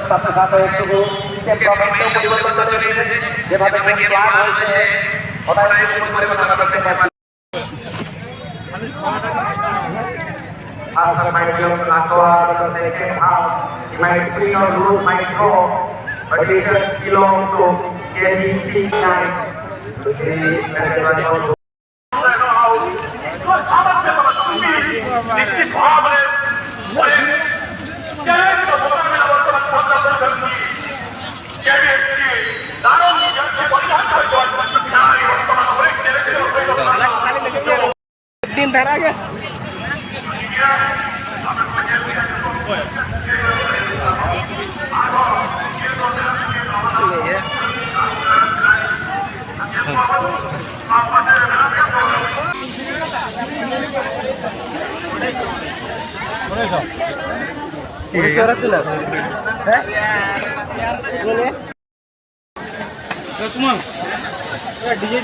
সাথে সাথে একটু পরিবর্তন চলে এসেছে যেভাবে প্ল্যান হয়েছে ওটাই পরিবর্তন আমরা করতে পারছি After my film Aqua, the second half, my screen or room, my draw, but it just belongs to KDC 9. दिन धरा गया डीजे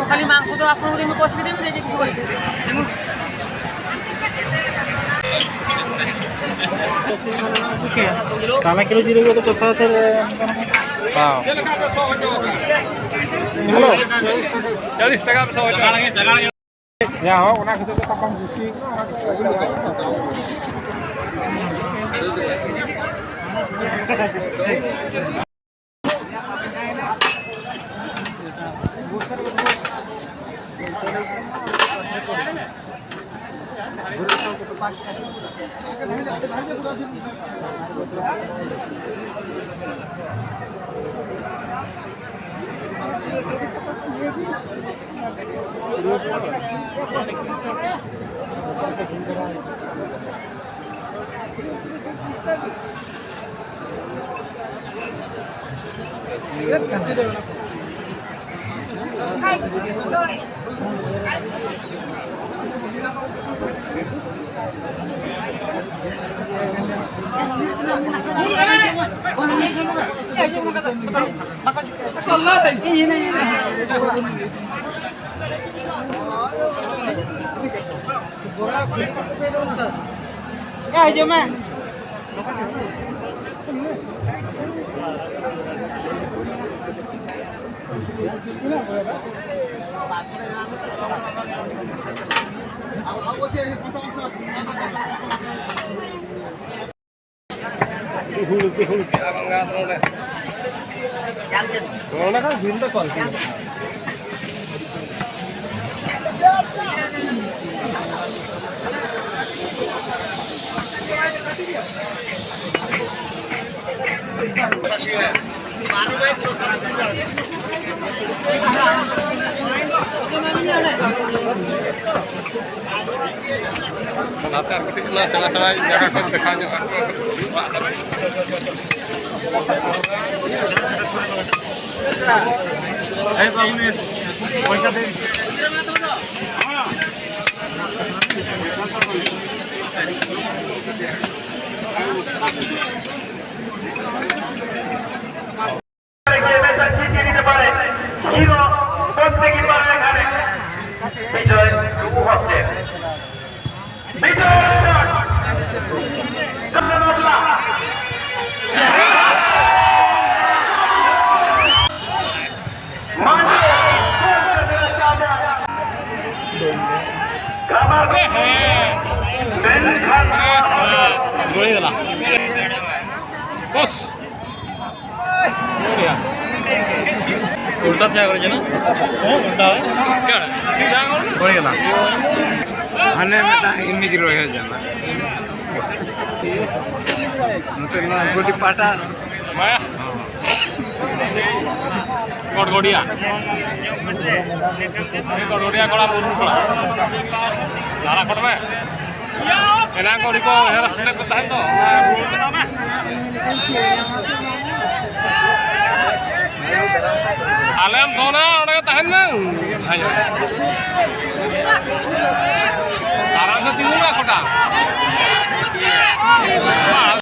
खाली मांस तो आप कषि देवी ताना किलो जीरो तो कसा था हेलो 40 টাকা या हो ओना खते तो कम खुशी Ya, cuma. Salah-salah jaga kon dekanya Hai Pak Munir, poinnya deh. Kabar lah. Bos. उल्टा क्या करे ना उल्टा क्या सीधा पड़ गया हने में ता इमेज रहे जाना नतन गोटी पाटा माया गड़गड़िया गड़गड़िया कड़ा बोलू कड़ा सारा कट में एना कोड़ी को रास्ते पे ताहे तो आलम दोना ओडे ताहे ना हायो सारा से तीनू ना कोटा